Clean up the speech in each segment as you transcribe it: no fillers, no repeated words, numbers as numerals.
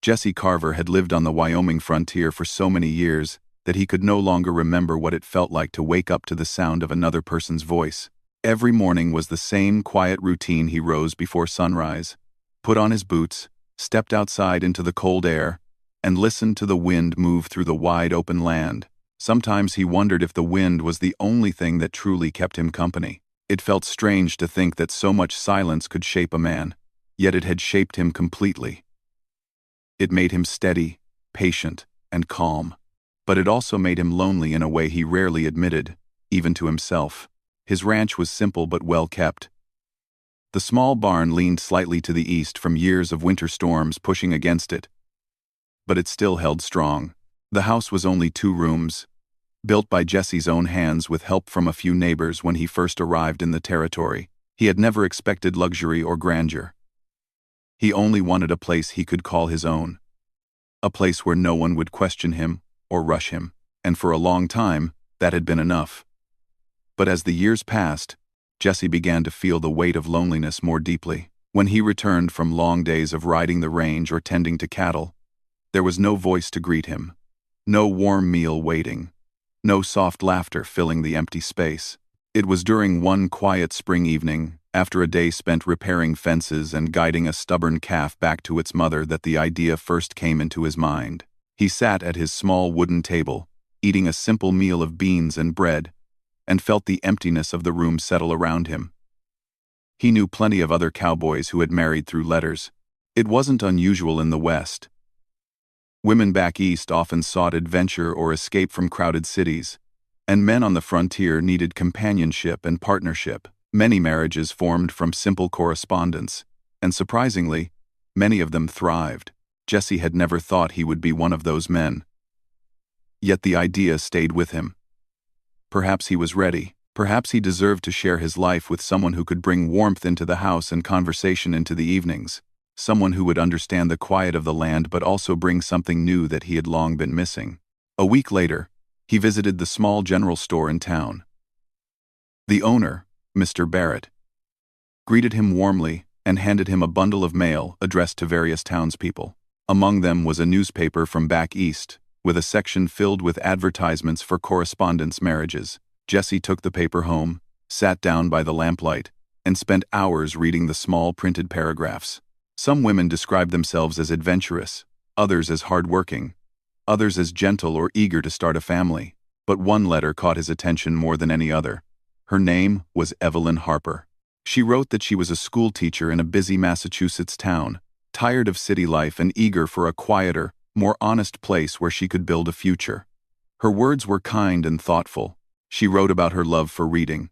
Jesse Carver had lived on the Wyoming frontier for so many years that he could no longer remember what it felt like to wake up to the sound of another person's voice. Every morning was the same quiet routine. He rose before sunrise, put on his boots, stepped outside into the cold air, and listened to the wind move through the wide open land. Sometimes he wondered if the wind was the only thing that truly kept him company. It felt strange to think that so much silence could shape a man, yet it had shaped him completely. It made him steady, patient, and calm. But it also made him lonely in a way he rarely admitted, even to himself. His ranch was simple but well kept. The small barn leaned slightly to the east from years of winter storms pushing against it. But it still held strong. The house was only 2 rooms, built by Jesse's own hands with help from a few neighbors when he first arrived in the territory. He had never expected luxury or grandeur. He only wanted a place he could call his own. A place where no one would question him or rush him, and for a long time, that had been enough. But as the years passed, Jesse began to feel the weight of loneliness more deeply. When he returned from long days of riding the range or tending to cattle, there was no voice to greet him, no warm meal waiting, no soft laughter filling the empty space. It was during one quiet spring evening, after a day spent repairing fences and guiding a stubborn calf back to its mother, that the idea first came into his mind. He sat at his small wooden table, eating a simple meal of beans and bread, and felt the emptiness of the room settle around him. He knew plenty of other cowboys who had married through letters. It wasn't unusual in the West. Women back east often sought adventure or escape from crowded cities, and men on the frontier needed companionship and partnership. Many marriages formed from simple correspondence, and surprisingly, many of them thrived. Jesse had never thought he would be one of those men. Yet the idea stayed with him. Perhaps he was ready. Perhaps he deserved to share his life with someone who could bring warmth into the house and conversation into the evenings. Someone who would understand the quiet of the land but also bring something new that he had long been missing. A week later, he visited the small general store in town. The owner, Mr. Barrett, greeted him warmly and handed him a bundle of mail addressed to various townspeople. Among them was a newspaper from back east, with a section filled with advertisements for correspondence marriages. Jesse took the paper home, sat down by the lamplight, and spent hours reading the small printed paragraphs. Some women described themselves as adventurous, others as hardworking, others as gentle or eager to start a family. But one letter caught his attention more than any other. Her name was Evelyn Harper. She wrote that she was a school teacher in a busy Massachusetts town, tired of city life and eager for a quieter, more honest place where she could build a future. Her words were kind and thoughtful. She wrote about her love for reading,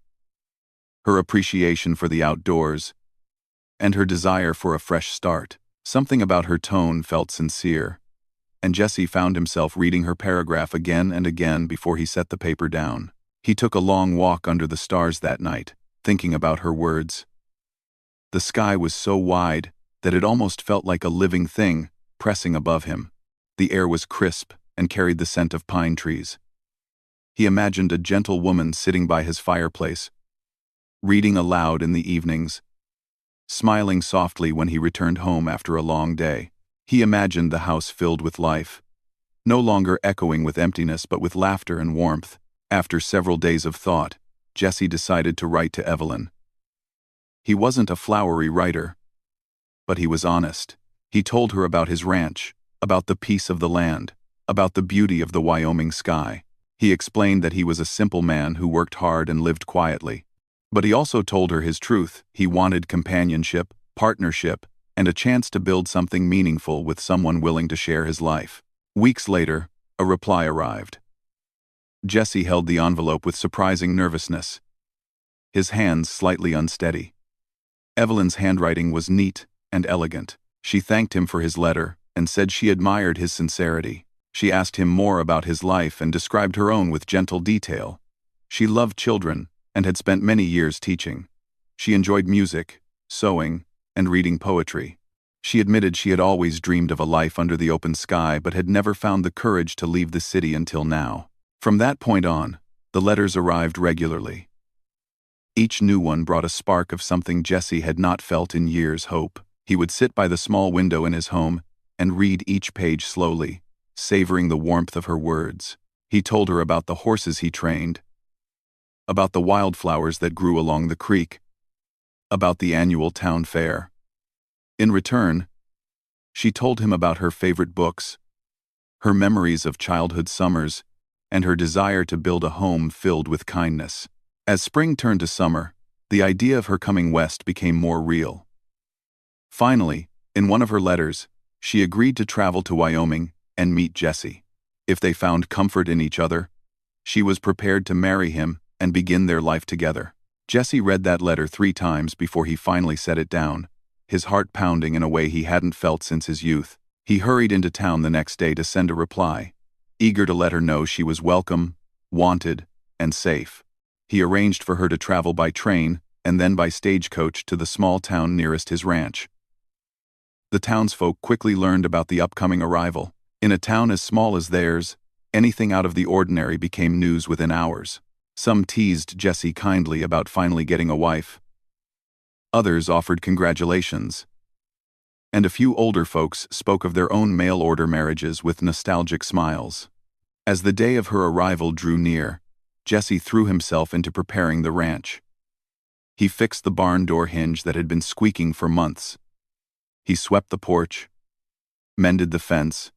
her appreciation for the outdoors, and her desire for a fresh start. Something about her tone felt sincere, and Jesse found himself reading her paragraph again and again before he set the paper down. He took a long walk under the stars that night, thinking about her words. The sky was so wide that it almost felt like a living thing pressing above him. The air was crisp and carried the scent of pine trees. He imagined a gentle woman sitting by his fireplace, reading aloud in the evenings, smiling softly when he returned home after a long day. He imagined the house filled with life, no longer echoing with emptiness but with laughter and warmth. After several days of thought, Jesse decided to write to Evelyn. He wasn't a flowery writer, but he was honest. He told her about his ranch, about the peace of the land, about the beauty of the Wyoming sky. He explained that he was a simple man who worked hard and lived quietly. But he also told her his truth. He wanted companionship, partnership, and a chance to build something meaningful with someone willing to share his life. Weeks later, a reply arrived. Jesse held the envelope with surprising nervousness, his hands slightly unsteady. Evelyn's handwriting was neat and elegant. She thanked him for his letter and said she admired his sincerity. She asked him more about his life and described her own with gentle detail. She loved children and had spent many years teaching. She enjoyed music, sewing, and reading poetry. She admitted she had always dreamed of a life under the open sky but had never found the courage to leave the city until now. From that point on, the letters arrived regularly. Each new one brought a spark of something Jesse had not felt in years: hope. He would sit by the small window in his home, and read each page slowly, savoring the warmth of her words. He told her about the horses he trained, about the wildflowers that grew along the creek, about the annual town fair. In return, she told him about her favorite books, her memories of childhood summers, and her desire to build a home filled with kindness. As spring turned to summer, the idea of her coming west became more real. Finally, in one of her letters, she agreed to travel to Wyoming and meet Jesse. If they found comfort in each other, she was prepared to marry him and begin their life together. Jesse read that letter 3 times before he finally set it down, his heart pounding in a way he hadn't felt since his youth. He hurried into town the next day to send a reply, eager to let her know she was welcome, wanted, and safe. He arranged for her to travel by train and then by stagecoach to the small town nearest his ranch. The townsfolk quickly learned about the upcoming arrival. In a town as small as theirs, anything out of the ordinary became news within hours. Some teased Jesse kindly about finally getting a wife. Others offered congratulations. And a few older folks spoke of their own mail-order marriages with nostalgic smiles. As the day of her arrival drew near, Jesse threw himself into preparing the ranch. He fixed the barn door hinge that had been squeaking for months. He swept the porch, mended the fence,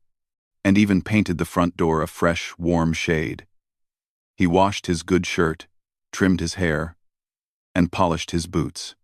and even painted the front door a fresh, warm shade. He washed his good shirt, trimmed his hair, and polished his boots.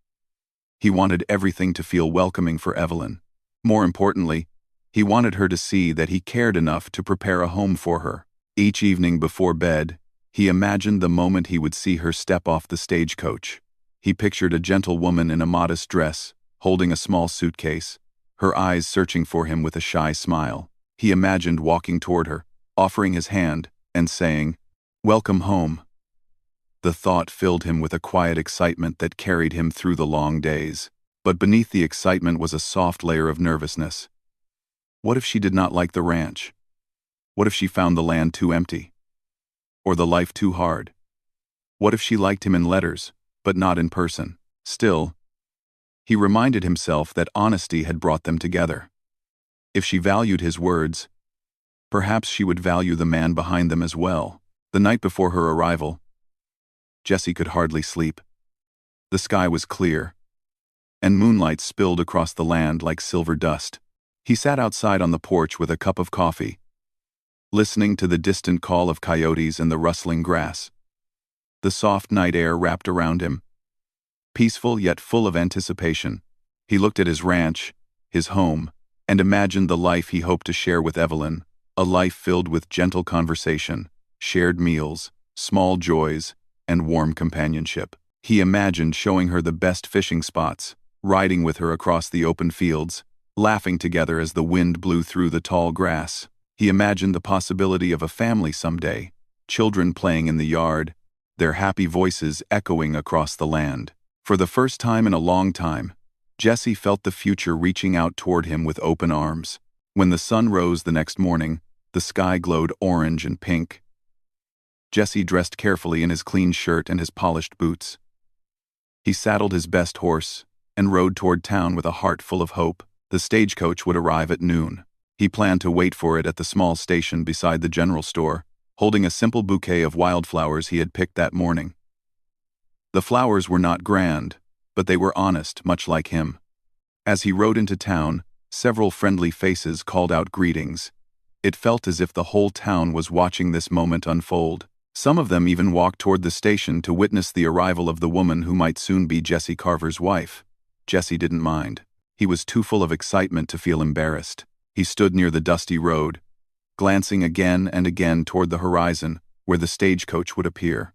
He wanted everything to feel welcoming for Evelyn. More importantly, he wanted her to see that he cared enough to prepare a home for her. Each evening before bed, he imagined the moment he would see her step off the stagecoach. He pictured a gentle woman in a modest dress, holding a small suitcase, her eyes searching for him with a shy smile. He imagined walking toward her, offering his hand, and saying, "Welcome home." The thought filled him with a quiet excitement that carried him through the long days. But beneath the excitement was a soft layer of nervousness. What if she did not like the ranch? What if she found the land too empty? Or the life too hard? What if she liked him in letters, but not in person? Still, he reminded himself that honesty had brought them together. If she valued his words, perhaps she would value the man behind them as well. The night before her arrival, Jesse could hardly sleep. The sky was clear, and moonlight spilled across the land like silver dust. He sat outside on the porch with a cup of coffee, listening to the distant call of coyotes and the rustling grass. The soft night air wrapped around him, peaceful yet full of anticipation. He looked at his ranch, his home, and imagined the life he hoped to share with Evelyn, a life filled with gentle conversation, shared meals, small joys, and warm companionship. He imagined showing her the best fishing spots, riding with her across the open fields, laughing together as the wind blew through the tall grass. He imagined the possibility of a family someday, children playing in the yard, their happy voices echoing across the land. For the first time in a long time, Jesse felt the future reaching out toward him with open arms. When the sun rose the next morning, the sky glowed orange and pink. Jesse dressed carefully in his clean shirt and his polished boots. He saddled his best horse and rode toward town with a heart full of hope. The stagecoach would arrive at noon. He planned to wait for it at the small station beside the general store, holding a simple bouquet of wildflowers he had picked that morning. The flowers were not grand, but they were honest, much like him. As he rode into town, several friendly faces called out greetings. It felt as if the whole town was watching this moment unfold. Some of them even walked toward the station to witness the arrival of the woman who might soon be Jesse Carver's wife. Jesse didn't mind. He was too full of excitement to feel embarrassed. He stood near the dusty road, glancing again and again toward the horizon where the stagecoach would appear.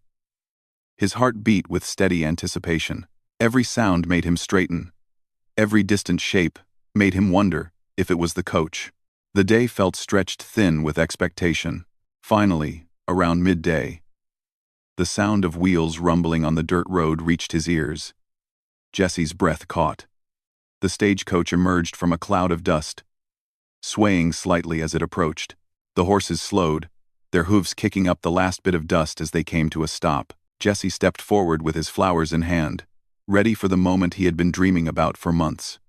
His heart beat with steady anticipation. Every sound made him straighten. Every distant shape made him wonder if it was the coach. The day felt stretched thin with expectation. Finally, around midday, the sound of wheels rumbling on the dirt road reached his ears. Jesse's breath caught. The stagecoach emerged from a cloud of dust, swaying slightly as it approached. The horses slowed, their hooves kicking up the last bit of dust as they came to a stop. Jesse stepped forward with his flowers in hand, ready for the moment he had been dreaming about for months.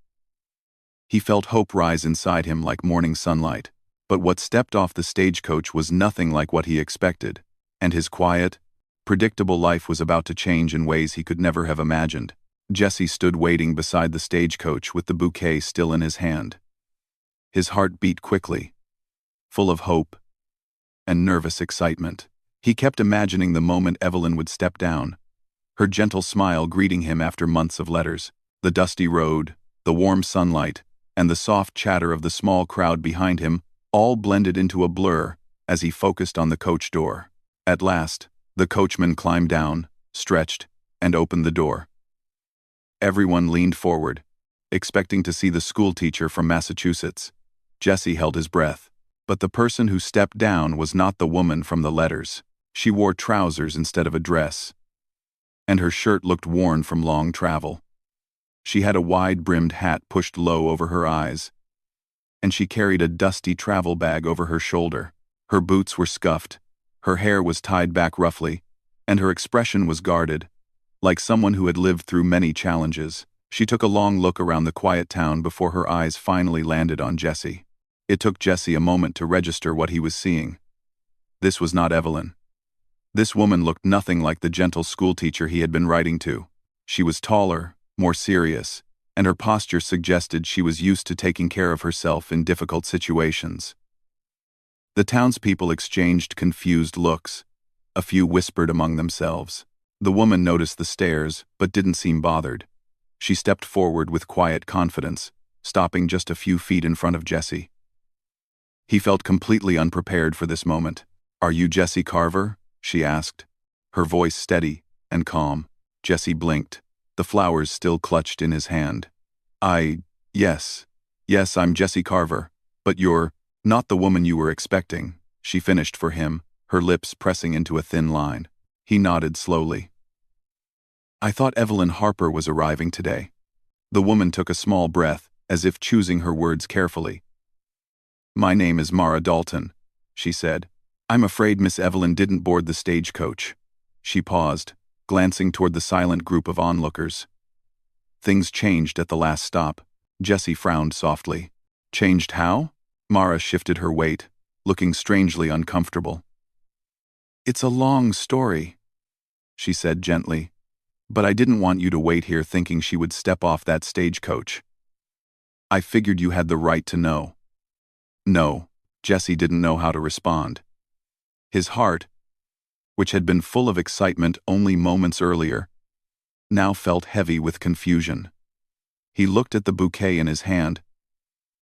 He felt hope rise inside him like morning sunlight. But what stepped off the stagecoach was nothing like what he expected, and his quiet, predictable life was about to change in ways he could never have imagined. Jesse stood waiting beside the stagecoach with the bouquet still in his hand. His heart beat quickly, full of hope and nervous excitement. He kept imagining the moment Evelyn would step down, her gentle smile greeting him after months of letters. The dusty road, the warm sunlight, and the soft chatter of the small crowd behind him all blended into a blur as he focused on the coach door. At last, the coachman climbed down, stretched, and opened the door. Everyone leaned forward, expecting to see the schoolteacher from Massachusetts. Jesse held his breath. But the person who stepped down was not the woman from the letters. She wore trousers instead of a dress, and her shirt looked worn from long travel. She had a wide-brimmed hat pushed low over her eyes, and she carried a dusty travel bag over her shoulder. Her boots were scuffed, her hair was tied back roughly, and her expression was guarded, like someone who had lived through many challenges. She took a long look around the quiet town before her eyes finally landed on Jesse. It took Jesse a moment to register what he was seeing. This was not Evelyn. This woman looked nothing like the gentle schoolteacher he had been writing to. She was taller, more serious, and her posture suggested she was used to taking care of herself in difficult situations. The townspeople exchanged confused looks. A few whispered among themselves. The woman noticed the stares, but didn't seem bothered. She stepped forward with quiet confidence, stopping just a few feet in front of Jesse. He felt completely unprepared for this moment. "Are you Jesse Carver?" she asked, her voice steady and calm. Jesse blinked, the flowers still clutched in his hand. Yes, I'm Jesse Carver, but you're not the woman you were expecting," she finished for him, her lips pressing into a thin line. He nodded slowly. "I thought Evelyn Harper was arriving today." The woman took a small breath, as if choosing her words carefully. "My name is Mara Dalton," she said. "I'm afraid Miss Evelyn didn't board the stagecoach." She paused, glancing toward the silent group of onlookers. Things changed at the last stop. Jesse frowned softly. "Changed how?" Mara shifted her weight, looking strangely uncomfortable. "It's a long story," she said gently, "but I didn't want you to wait here thinking she would step off that stagecoach. I figured you had the right to know." No, Jesse didn't know how to respond. His heart, which had been full of excitement only moments earlier, now felt heavy with confusion. He looked at the bouquet in his hand,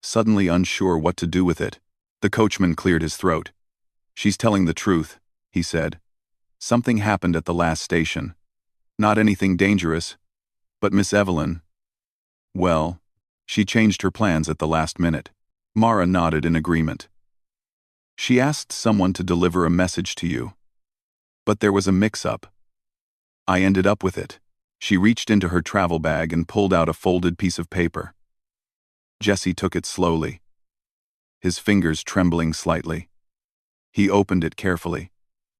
suddenly unsure what to do with it. The coachman cleared his throat. "She's telling the truth," he said. "Something happened at the last station. Not anything dangerous, but Miss Evelyn, well, she changed her plans at the last minute." Mara nodded in agreement. "She asked someone to deliver a message to you. But there was a mix-up. I ended up with it." She reached into her travel bag and pulled out a folded piece of paper. Jesse took it slowly, his fingers trembling slightly. He opened it carefully.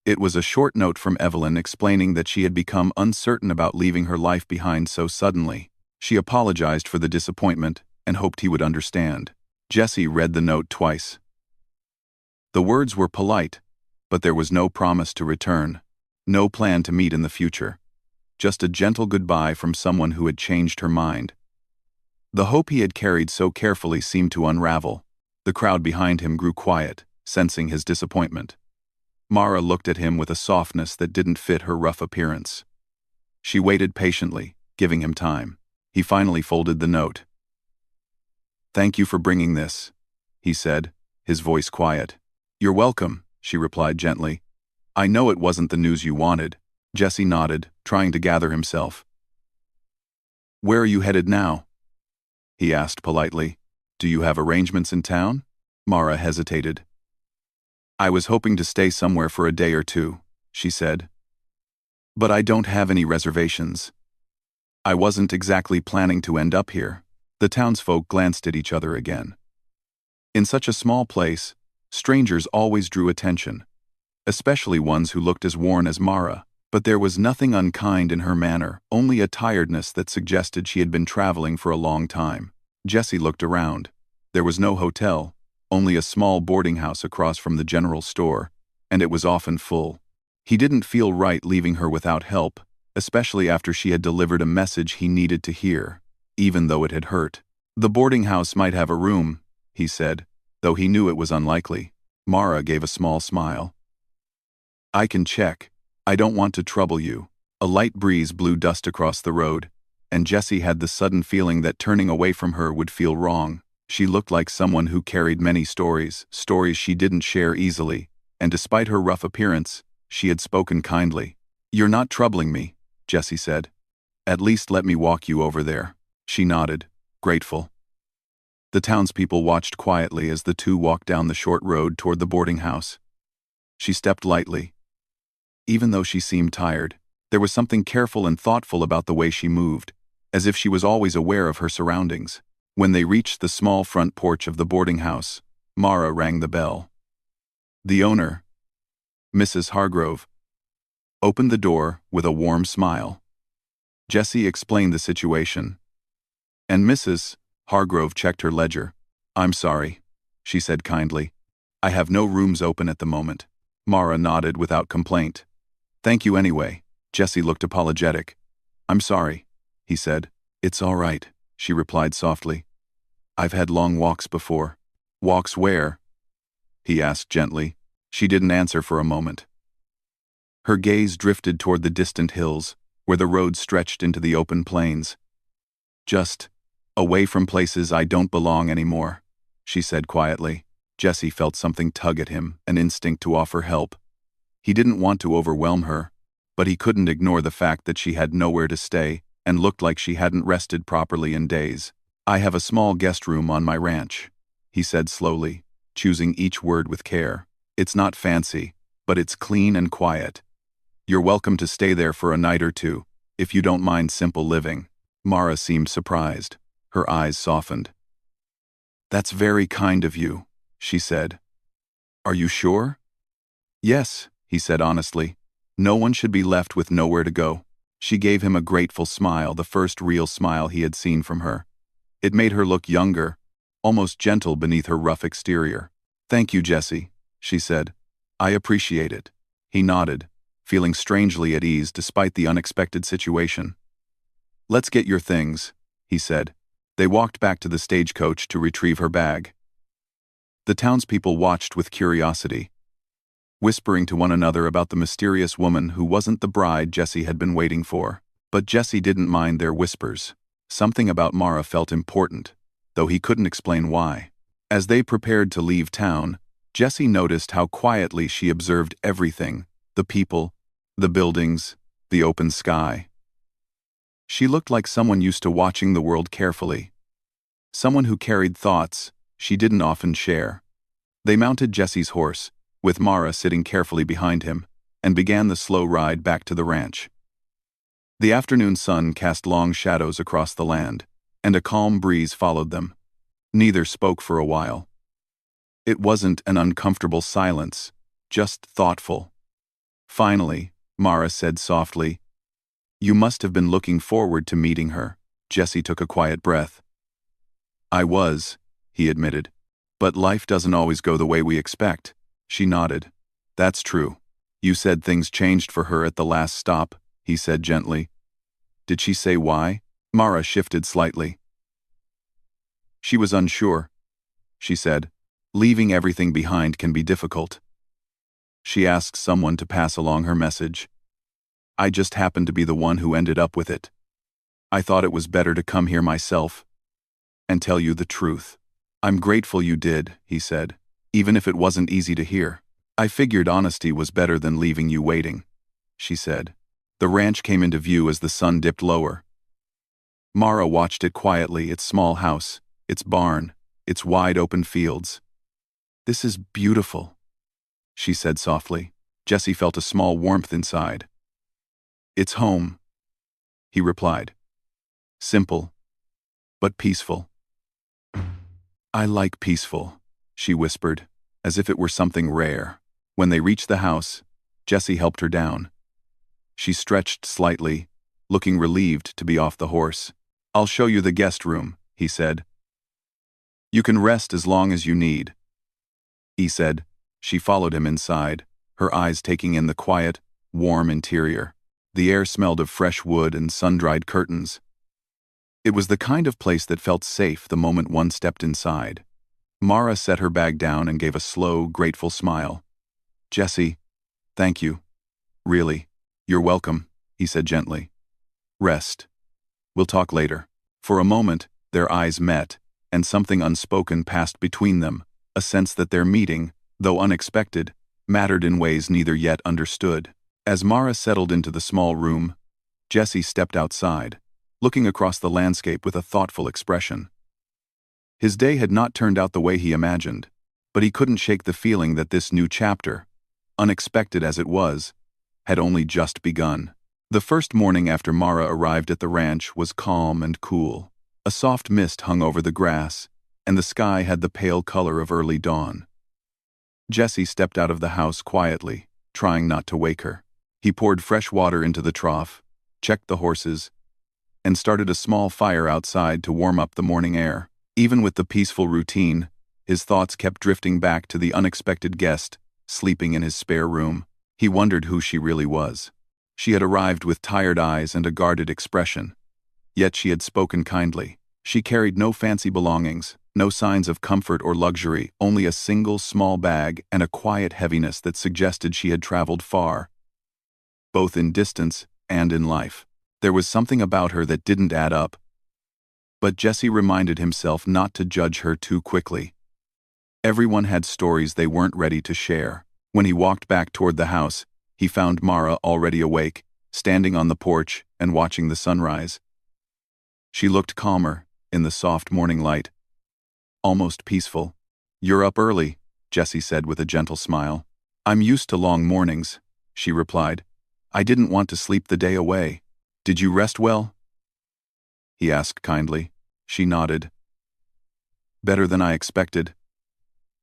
It was a short note from Evelyn explaining that she had become uncertain about leaving her life behind so suddenly. She apologized for the disappointment and hoped he would understand. Jesse read the note twice. The words were polite, but there was no promise to return, no plan to meet in the future. Just a gentle goodbye from someone who had changed her mind. The hope he had carried so carefully seemed to unravel. The crowd behind him grew quiet, sensing his disappointment. Mara looked at him with a softness that didn't fit her rough appearance. She waited patiently, giving him time. He finally folded the note. "Thank you for bringing this," he said, his voice quiet. "You're welcome," she replied gently. "I know it wasn't the news you wanted." Jesse nodded, trying to gather himself. "Where are you headed now?" he asked politely. "Do you have arrangements in town?" Mara hesitated. "I was hoping to stay somewhere for a day or two," she said. "But I don't have any reservations. I wasn't exactly planning to end up here." The townsfolk glanced at each other again. In such a small place, strangers always drew attention, especially ones who looked as worn as Mara. But there was nothing unkind in her manner, only a tiredness that suggested she had been traveling for a long time. Jesse looked around. There was no hotel, only a small boarding house across from the general store, and it was often full. He didn't feel right leaving her without help, especially after she had delivered a message he needed to hear, even though it had hurt. The boarding house might have a room, he said, though he knew it was unlikely. Mara gave a small smile. I can check. I don't want to trouble you. A light breeze blew dust across the road, and Jessie had the sudden feeling that turning away from her would feel wrong. She looked like someone who carried many stories she didn't share easily, and despite her rough appearance, she had spoken kindly. You're not troubling me, Jessie said. At least let me walk you over there. She nodded, grateful. The townspeople watched quietly as the two walked down the short road toward the boarding house. She stepped lightly. Even though she seemed tired, there was something careful and thoughtful about the way she moved, as if she was always aware of her surroundings. When they reached the small front porch of the boarding house, Mara rang the bell. The owner, Mrs. Hargrove, opened the door with a warm smile. Jessie explained the situation, and Mrs. Hargrove checked her ledger. I'm sorry, she said kindly. I have no rooms open at the moment. Mara nodded without complaint. Thank you anyway. Jessie looked apologetic. I'm sorry, he said. It's all right, she replied softly. I've had long walks before. Walks where? He asked gently. She didn't answer for a moment. Her gaze drifted toward the distant hills, where the road stretched into the open plains. Just away from places I don't belong anymore, she said quietly. Jessie felt something tug at him, an instinct to offer help. He didn't want to overwhelm her, but he couldn't ignore the fact that she had nowhere to stay and looked like she hadn't rested properly in days. I have a small guest room on my ranch, he said slowly, choosing each word with care. It's not fancy, but it's clean and quiet. You're welcome to stay there for a night or two, if you don't mind simple living. Mara seemed surprised. Her eyes softened. That's very kind of you, she said. Are you sure? Yes, he said honestly. No one should be left with nowhere to go. She gave him a grateful smile, the first real smile he had seen from her. It made her look younger, almost gentle beneath her rough exterior. Thank you, Jessie, she said. I appreciate it. He nodded, feeling strangely at ease despite the unexpected situation. Let's get your things, he said. They walked back to the stagecoach to retrieve her bag. The townspeople watched with curiosity, whispering to one another about the mysterious woman who wasn't the bride Jessie had been waiting for. But Jessie didn't mind their whispers. Something about Mara felt important, though he couldn't explain why. As they prepared to leave town, Jessie noticed how quietly she observed everything, the people, the buildings, the open sky. She looked like someone used to watching the world carefully. Someone who carried thoughts she didn't often share. They mounted Jessie's horse, with Mara sitting carefully behind him, and began the slow ride back to the ranch. The afternoon sun cast long shadows across the land, and a calm breeze followed them. Neither spoke for a while. It wasn't an uncomfortable silence, just thoughtful. Finally, Mara said softly, You must have been looking forward to meeting her. Jessie took a quiet breath. I was, he admitted. But life doesn't always go the way we expect. She nodded. That's true. You said things changed for her at the last stop, he said gently. Did she say why? Mara shifted slightly. She was unsure. She said, Leaving everything behind can be difficult. She asked someone to pass along her message. I just happened to be the one who ended up with it. I thought it was better to come here myself and tell you the truth. I'm grateful you did, he said, even if it wasn't easy to hear. I figured honesty was better than leaving you waiting, she said. The ranch came into view as the sun dipped lower. Mara watched it quietly, its small house, its barn, its wide open fields. This is beautiful, she said softly. Jessie felt a small warmth inside. It's home, he replied. Simple, but peaceful. I like peaceful, she whispered, as if it were something rare. When they reached the house, Jessie helped her down. She stretched slightly, looking relieved to be off the horse. I'll show you the guest room, he said. You can rest as long as you need, he said. She followed him inside, her eyes taking in the quiet, warm interior. The air smelled of fresh wood and sun-dried curtains. It was the kind of place that felt safe the moment one stepped inside. Mara set her bag down and gave a slow, grateful smile. "Jesse, thank you. Really, you're welcome," he said gently. "Rest. We'll talk later." For a moment, their eyes met, and something unspoken passed between them, a sense that their meeting, though unexpected, mattered in ways neither yet understood. As Mara settled into the small room, Jesse stepped outside, looking across the landscape with a thoughtful expression. His day had not turned out the way he imagined, but he couldn't shake the feeling that this new chapter, unexpected as it was, had only just begun. The first morning after Mara arrived at the ranch was calm and cool. A soft mist hung over the grass, and the sky had the pale color of early dawn. Jesse stepped out of the house quietly, trying not to wake her. He poured fresh water into the trough, checked the horses, and started a small fire outside to warm up the morning air. Even with the peaceful routine, his thoughts kept drifting back to the unexpected guest sleeping in his spare room. He wondered who she really was. She had arrived with tired eyes and a guarded expression. Yet she had spoken kindly. She carried no fancy belongings, no signs of comfort or luxury, only a single small bag and a quiet heaviness that suggested she had traveled far, both in distance and in life. There was something about her that didn't add up. But Jesse reminded himself not to judge her too quickly. Everyone had stories they weren't ready to share. When he walked back toward the house, he found Mara already awake, standing on the porch and watching the sunrise. She looked calmer in the soft morning light, almost peaceful. "You're up early," Jesse said with a gentle smile. "I'm used to long mornings," she replied. "I didn't want to sleep the day away." "Did you rest well?" he asked kindly. She nodded. "Better than I expected.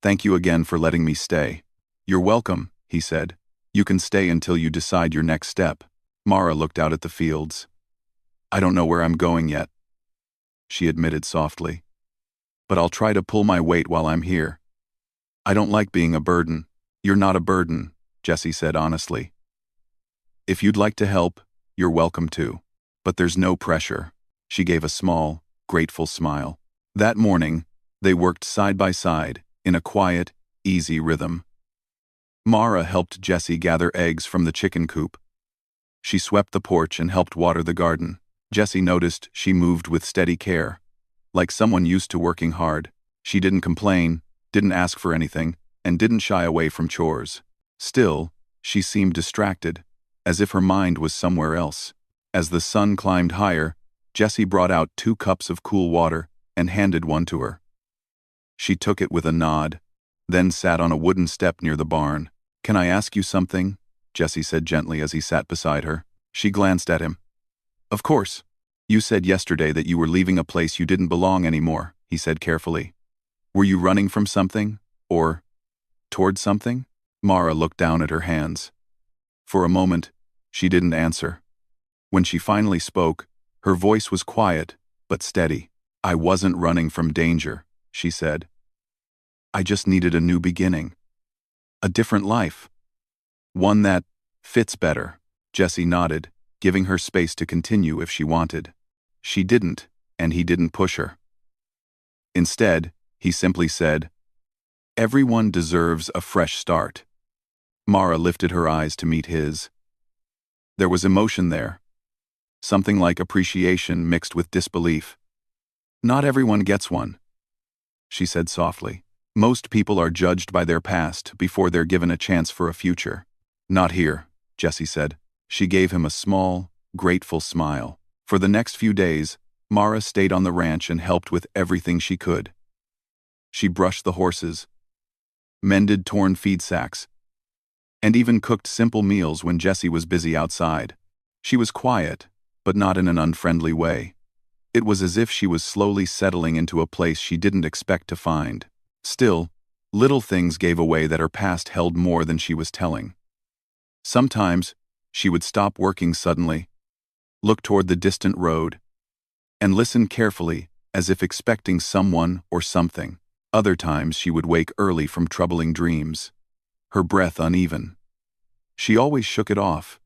Thank you again for letting me stay." "You're welcome," he said. "You can stay until you decide your next step." Mara looked out at the fields. "I don't know where I'm going yet," she admitted softly. "But I'll try to pull my weight while I'm here. I don't like being a burden." "You're not a burden," Jesse said honestly. "If you'd like to help, you're welcome to. But there's no pressure." She gave a small, grateful smile. That morning, they worked side by side, in a quiet, easy rhythm. Mara helped Jesse gather eggs from the chicken coop. She swept the porch and helped water the garden. Jesse noticed she moved with steady care, like someone used to working hard. She didn't complain, didn't ask for anything, and didn't shy away from chores. Still, she seemed distracted, as if her mind was somewhere else. As the sun climbed higher, Jesse brought out 2 cups of cool water and handed one to her. She took it with a nod, then sat on a wooden step near the barn. "Can I ask you something?" Jesse said gently as he sat beside her. She glanced at him. "Of course. You said yesterday that you were leaving a place you didn't belong anymore," he said carefully. "Were you running from something? Or toward something?" Mara looked down at her hands. For a moment, she didn't answer. When she finally spoke, her voice was quiet, but steady. "I wasn't running from danger," she said. "I just needed a new beginning. A different life. One that fits better." Jesse nodded, giving her space to continue if she wanted. She didn't, and he didn't push her. Instead, he simply said, "Everyone deserves a fresh start." Mara lifted her eyes to meet his. There was emotion there. Something like appreciation mixed with disbelief. "Not everyone gets one," she said softly. "Most people are judged by their past before they're given a chance for a future." "Not here," Jesse said. She gave him a small, grateful smile. For the next few days, Mara stayed on the ranch and helped with everything she could. She brushed the horses, mended torn feed sacks, and even cooked simple meals when Jesse was busy outside. She was quiet, but not in an unfriendly way. It was as if she was slowly settling into a place she didn't expect to find. Still, little things gave away that her past held more than she was telling. Sometimes, she would stop working suddenly, look toward the distant road, and listen carefully as if expecting someone or something. Other times she would wake early from troubling dreams, her breath uneven. She always shook it off,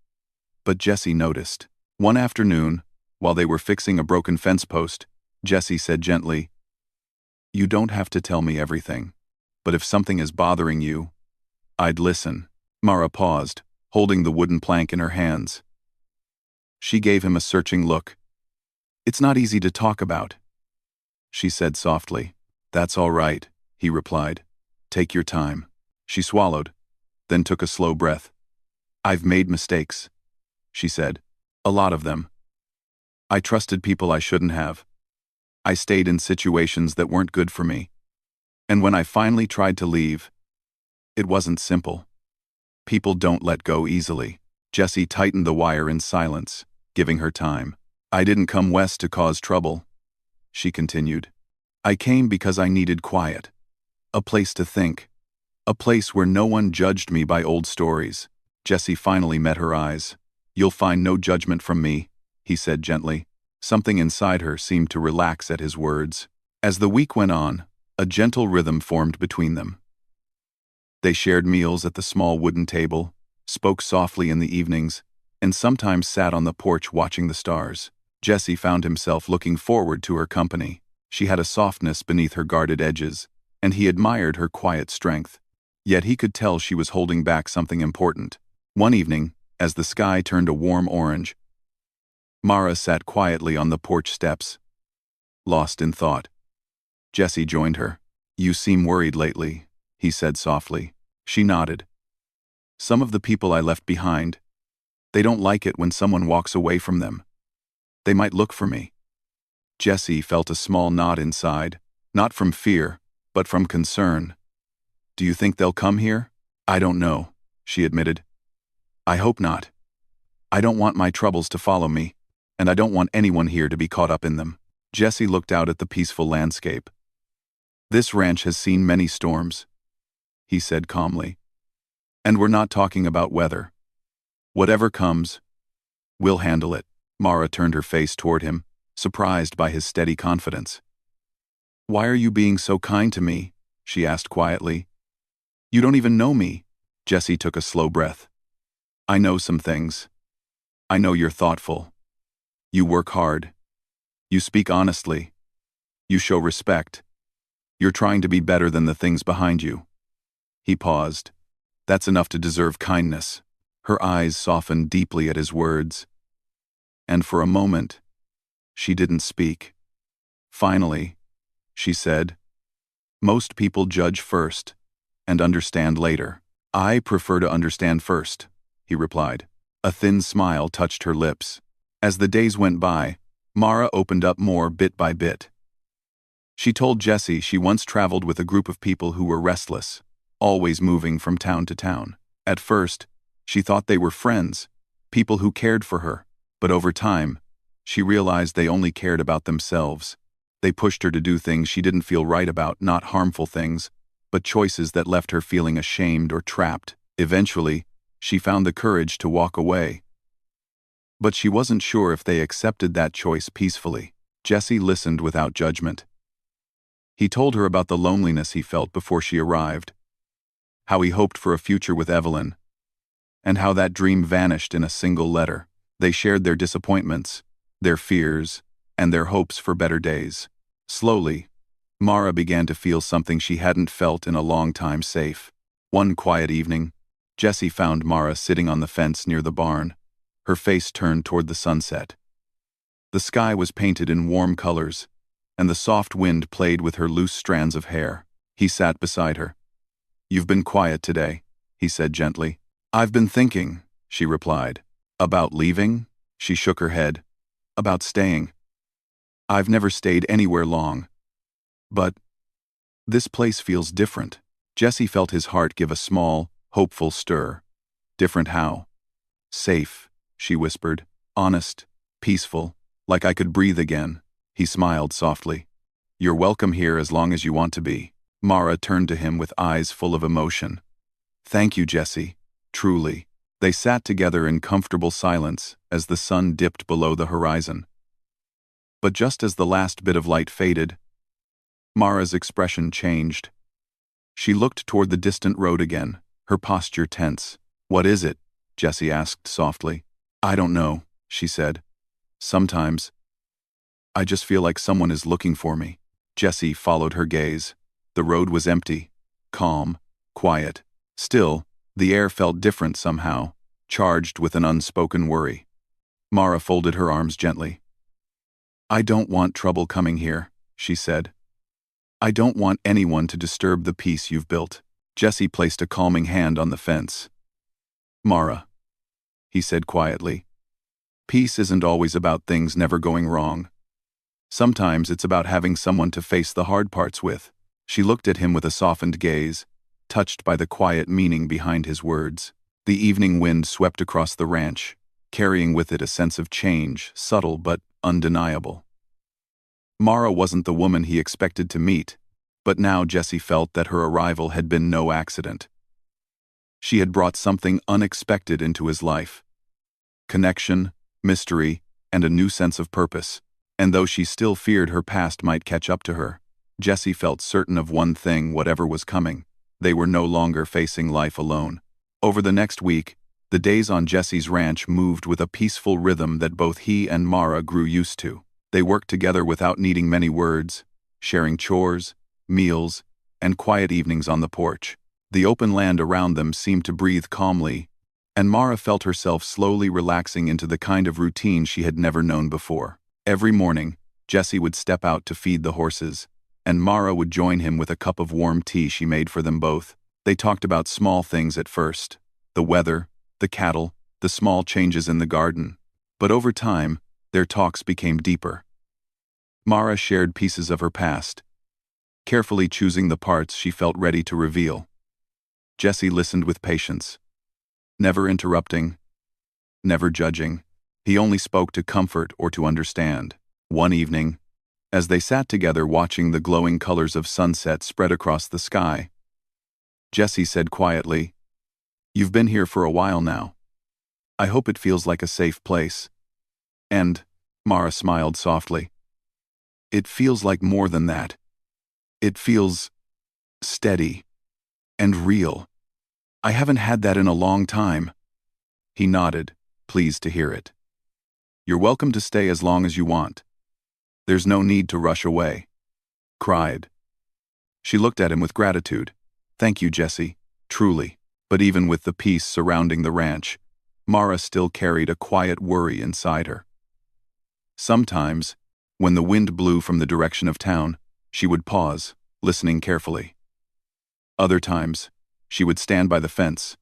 but Jessie noticed. One afternoon, while they were fixing a broken fence post, Jessie said gently, "You don't have to tell me everything, but if something is bothering you, I'd listen." Mara paused, holding the wooden plank in her hands. She gave him a searching look. "It's not easy to talk about," she said softly. "That's all right," he replied. "Take your time." She swallowed, then took a slow breath. "I've made mistakes," she said. "A lot of them. I trusted people I shouldn't have. I stayed in situations that weren't good for me. And when I finally tried to leave, it wasn't simple. People don't let go easily." Jessie tightened the wire in silence, giving her time. "I didn't come west to cause trouble," she continued. "I came because I needed quiet. A place to think. A place where no one judged me by old stories." Jessie finally met her eyes. "You'll find no judgment from me," he said gently. Something inside her seemed to relax at his words. As the week went on, a gentle rhythm formed between them. They shared meals at the small wooden table, spoke softly in the evenings, and sometimes sat on the porch watching the stars. Jessie found himself looking forward to her company. She had a softness beneath her guarded edges, and he admired her quiet strength. Yet he could tell she was holding back something important. One evening, as the sky turned a warm orange, Mara sat quietly on the porch steps, lost in thought. Jessie joined her. "You seem worried lately," he said softly. She nodded. "Some of the people I left behind, they don't like it when someone walks away from them. They might look for me." Jessie felt a small knot inside, not from fear, but from concern. "Do you think they'll come here?" "I don't know," she admitted. "I hope not. I don't want my troubles to follow me, and I don't want anyone here to be caught up in them." Jessie looked out at the peaceful landscape. "This ranch has seen many storms," he said calmly. "And we're not talking about weather. Whatever comes, we'll handle it." Mara turned her face toward him, surprised by his steady confidence. "Why are you being so kind to me?" she asked quietly. "You don't even know me." Jessie took a slow breath. "I know some things. I know you're thoughtful. You work hard. You speak honestly. You show respect. You're trying to be better than the things behind you." He paused. "That's enough to deserve kindness." Her eyes softened deeply at his words. And for a moment, she didn't speak. Finally, she said, "Most people judge first and understand later. I prefer to understand first," he replied. A thin smile touched her lips. As the days went by, Mara opened up more bit by bit. She told Jessie she once traveled with a group of people who were restless, always moving from town to town. At first, she thought they were friends, people who cared for her, but over time, she realized they only cared about themselves. They pushed her to do things she didn't feel right about, not harmful things, but choices that left her feeling ashamed or trapped. Eventually, she found the courage to walk away. But she wasn't sure if they accepted that choice peacefully. Jessie listened without judgment. He told her about the loneliness he felt before she arrived, how he hoped for a future with Evelyn, and how that dream vanished in a single letter. They shared their disappointments, their fears, and their hopes for better days. Slowly, Mara began to feel something she hadn't felt in a long time: safe. One quiet evening, Jessie found Mara sitting on the fence near the barn, her face turned toward the sunset. The sky was painted in warm colors, and the soft wind played with her loose strands of hair. He sat beside her. "You've been quiet today," he said gently. "I've been thinking," she replied. "About leaving?" She shook her head. "About staying. I've never stayed anywhere long. But this place feels different." Jessie felt his heart give a small, hopeful stir. "Different how?" "Safe," she whispered. "Honest, peaceful, like I could breathe again." He smiled softly. "You're welcome here as long as you want to be." Mara turned to him with eyes full of emotion. "Thank you, Jessie. Truly." They sat together in comfortable silence as the sun dipped below the horizon. But just as the last bit of light faded, Mara's expression changed. She looked toward the distant road again, her posture tense. "What is it?" Jessie asked softly. "I don't know," she said. "Sometimes I just feel like someone is looking for me." Jessie followed her gaze. The road was empty, calm, quiet. Still, the air felt different somehow, charged with an unspoken worry. Mara folded her arms gently. "I don't want trouble coming here," she said. "I don't want anyone to disturb the peace you've built." Jessie placed a calming hand on the fence. "Mara," he said quietly, "peace isn't always about things never going wrong. Sometimes it's about having someone to face the hard parts with." She looked at him with a softened gaze, touched by the quiet meaning behind his words. The evening wind swept across the ranch, carrying with it a sense of change, subtle but undeniable. Mara wasn't the woman he expected to meet, but now Jessie felt that her arrival had been no accident. She had brought something unexpected into his life. Connection, mystery, and a new sense of purpose. And though she still feared her past might catch up to her, Jessie felt certain of one thing: whatever was coming, they were no longer facing life alone. Over the next week, the days on Jessie's ranch moved with a peaceful rhythm that both he and Mara grew used to. They worked together without needing many words, sharing chores, meals, and quiet evenings on the porch. The open land around them seemed to breathe calmly, and Mara felt herself slowly relaxing into the kind of routine she had never known before. Every morning, Jessie would step out to feed the horses, and Mara would join him with a cup of warm tea she made for them both. They talked about small things at first: the weather, the cattle, the small changes in the garden. But over time, their talks became deeper. Mara shared pieces of her past, carefully choosing the parts she felt ready to reveal. Jessie listened with patience, never interrupting, never judging. He only spoke to comfort or to understand. One evening, as they sat together watching the glowing colors of sunset spread across the sky, Jessie said quietly, "You've been here for a while now. I hope it feels like a safe place." And Mara smiled softly. "It feels like more than that. It feels steady and real. I haven't had that in a long time." He nodded, pleased to hear it. "You're welcome to stay as long as you want. There's no need to rush away." Cried. She looked at him with gratitude. "Thank you, Jessie, truly." But even with the peace surrounding the ranch, Mara still carried a quiet worry inside her. Sometimes, when the wind blew from the direction of town, she would pause, listening carefully. Other times, she would stand by the fence,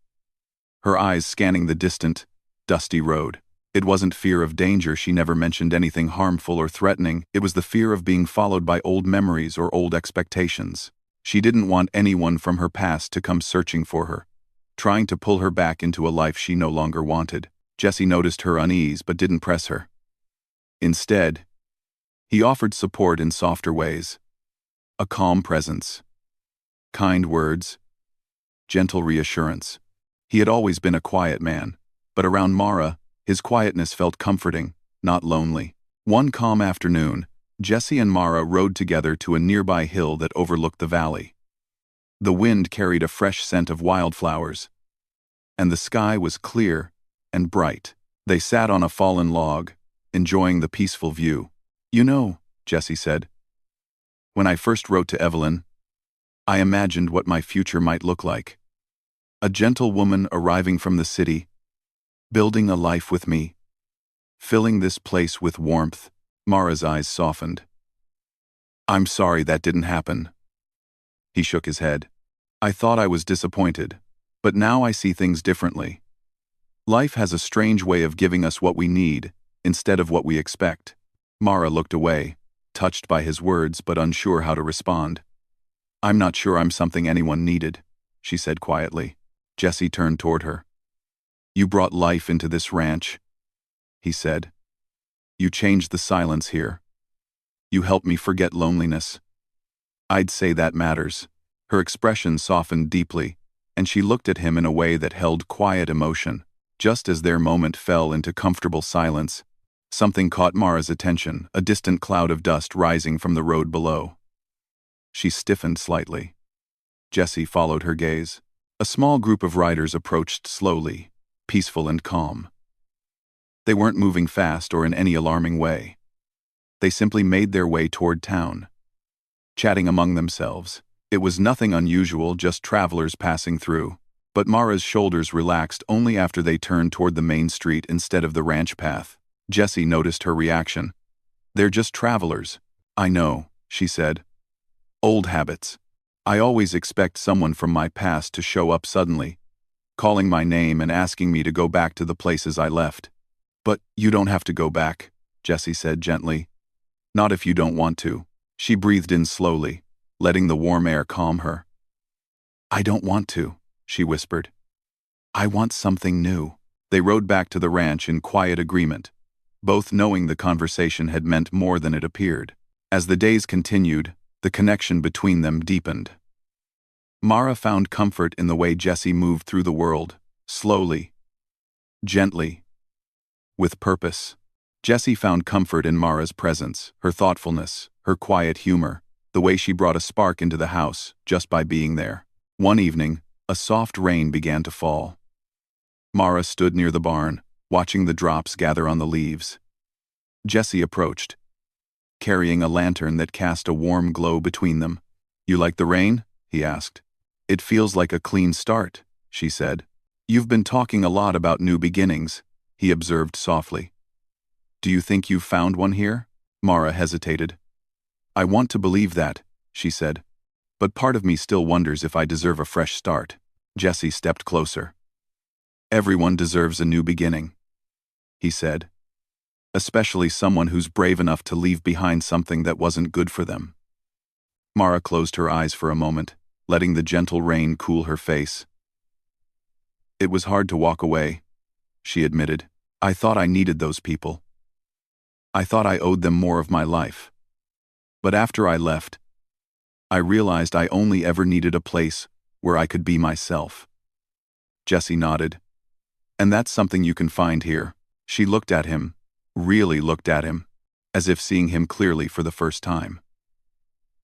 her eyes scanning the distant, dusty road. It wasn't fear of danger. She never mentioned anything harmful or threatening. It was the fear of being followed by old memories or old expectations. She didn't want anyone from her past to come searching for her, trying to pull her back into a life she no longer wanted. Jessie noticed her unease but didn't press her. Instead, he offered support in softer ways. A calm presence, kind words, gentle reassurance. He had always been a quiet man, but around Mara, his quietness felt comforting, not lonely. One calm afternoon, Jessie and Mara rode together to a nearby hill that overlooked the valley. The wind carried a fresh scent of wildflowers, and the sky was clear and bright. They sat on a fallen log, enjoying the peaceful view. "You know," Jessie said, "when I first wrote to Evelyn, I imagined what my future might look like. A gentle woman arriving from the city, building a life with me, filling this place with warmth." Mara's eyes softened. "I'm sorry that didn't happen." He shook his head. "I thought I was disappointed, but now I see things differently. Life has a strange way of giving us what we need, instead of what we expect." Mara looked away, touched by his words but unsure how to respond. "I'm not sure I'm something anyone needed," she said quietly. Jessie turned toward her. "You brought life into this ranch," he said. "You changed the silence here. You helped me forget loneliness. I'd say that matters." Her expression softened deeply, and she looked at him in a way that held quiet emotion. Just as their moment fell into comfortable silence, Something caught Mara's attention, a distant cloud of dust rising from the road below. She stiffened slightly. Jessie followed her gaze. A small group of riders approached slowly, peaceful and calm. They weren't moving fast or in any alarming way. They simply made their way toward town, chatting among themselves. It was nothing unusual, just travelers passing through. But Mara's shoulders relaxed only after they turned toward the main street instead of the ranch path. Jessie noticed her reaction. "They're just travelers." "I know," she said. "Old habits. I always expect someone from my past to show up suddenly, calling my name and asking me to go back to the places I left." "But you don't have to go back," Jessie said gently. "Not if you don't want to." She breathed in slowly, letting the warm air calm her. "I don't want to," she whispered. "I want something new." They rode back to the ranch in quiet agreement, both knowing the conversation had meant more than it appeared. As the days continued, the connection between them deepened. Mara found comfort in the way Jessie moved through the world, slowly, gently, with purpose. Jessie found comfort in Mara's presence, her thoughtfulness, her quiet humor, the way she brought a spark into the house just by being there. One evening, a soft rain began to fall. Mara stood near the barn, watching the drops gather on the leaves. Jessie approached, carrying a lantern that cast a warm glow between them. "You like the rain?" he asked. "It feels like a clean start," she said. "You've been talking a lot about new beginnings," he observed softly. "Do you think you've found one here?" Mara hesitated. "I want to believe that," she said. "But part of me still wonders if I deserve a fresh start." Jessie stepped closer. "Everyone deserves a new beginning," he said. "Especially someone who's brave enough to leave behind something that wasn't good for them." Mara closed her eyes for a moment, letting the gentle rain cool her face. "It was hard to walk away," she admitted. "I thought I needed those people. I thought I owed them more of my life. But after I left, I realized I only ever needed a place where I could be myself." Jessie nodded. "And that's something you can find here." She looked at him, really looked at him, as if seeing him clearly for the first time.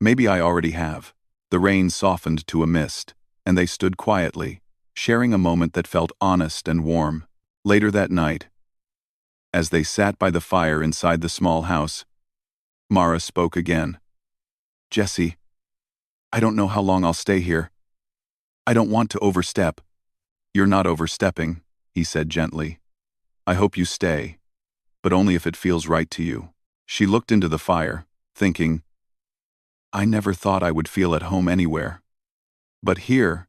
"Maybe I already have." The rain softened to a mist, and they stood quietly, sharing a moment that felt honest and warm. Later that night, as they sat by the fire inside the small house, Mara spoke again. "Jessie, I don't know how long I'll stay here. I don't want to overstep." "You're not overstepping," he said gently. "I hope you stay, but only if it feels right to you." She looked into the fire, thinking, "I never thought I would feel at home anywhere. But here,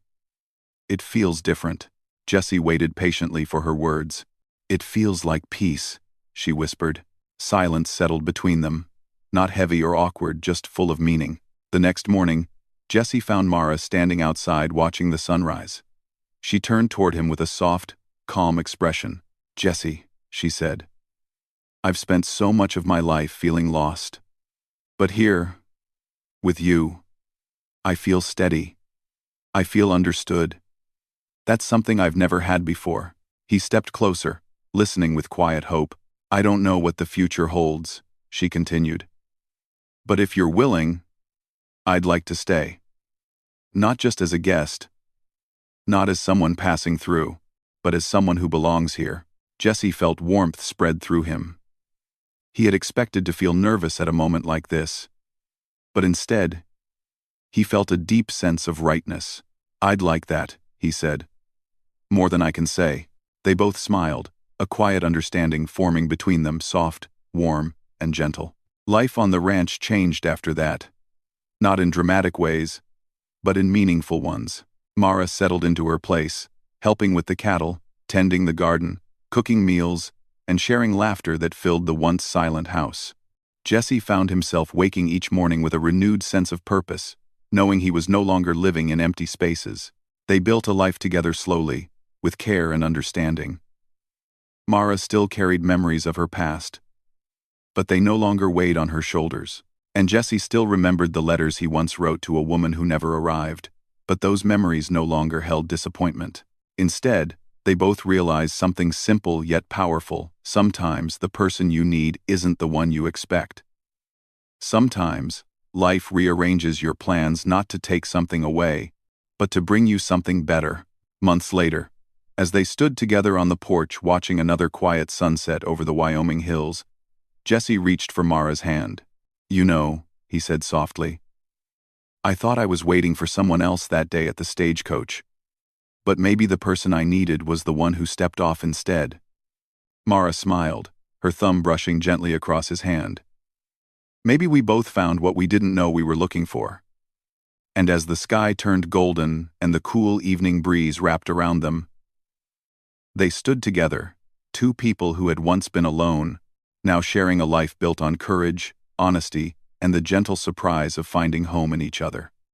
it feels different." Jessie waited patiently for her words. "It feels like peace," she whispered. Silence settled between them, not heavy or awkward, just full of meaning. The next morning, Jessie found Mara standing outside watching the sunrise. She turned toward him with a soft, calm expression. "Jessie," she said, "I've spent so much of my life feeling lost. But here, with you, I feel steady. I feel understood. That's something I've never had before." He stepped closer, listening with quiet hope. "I don't know what the future holds," she continued. "But if you're willing, I'd like to stay. Not just as a guest, not as someone passing through, but as someone who belongs here." Jessie felt warmth spread through him. He had expected to feel nervous at a moment like this, but instead, he felt a deep sense of rightness. "I'd like that," he said. "More than I can say." They both smiled, a quiet understanding forming between them, soft, warm, and gentle. Life on the ranch changed after that. Not in dramatic ways, but in meaningful ones. Mara settled into her place, helping with the cattle, tending the garden, cooking meals, and sharing laughter that filled the once silent house. Jessie found himself waking each morning with a renewed sense of purpose, knowing he was no longer living in empty spaces. They built a life together slowly, with care and understanding. Mara still carried memories of her past, but they no longer weighed on her shoulders. And Jessie still remembered the letters he once wrote to a woman who never arrived, but those memories no longer held disappointment. Instead, they both realized something simple yet powerful. Sometimes the person you need isn't the one you expect. Sometimes, life rearranges your plans not to take something away, but to bring you something better. Months later, as they stood together on the porch watching another quiet sunset over the Wyoming hills, Jesse reached for Mara's hand. "You know," he said softly, "I thought I was waiting for someone else that day at the stagecoach. But maybe the person I needed was the one who stepped off instead." Mara smiled, her thumb brushing gently across his hand. "Maybe we both found what we didn't know we were looking for." And as the sky turned golden and the cool evening breeze wrapped around them, they stood together, two people who had once been alone, now sharing a life built on courage, honesty, and the gentle surprise of finding home in each other.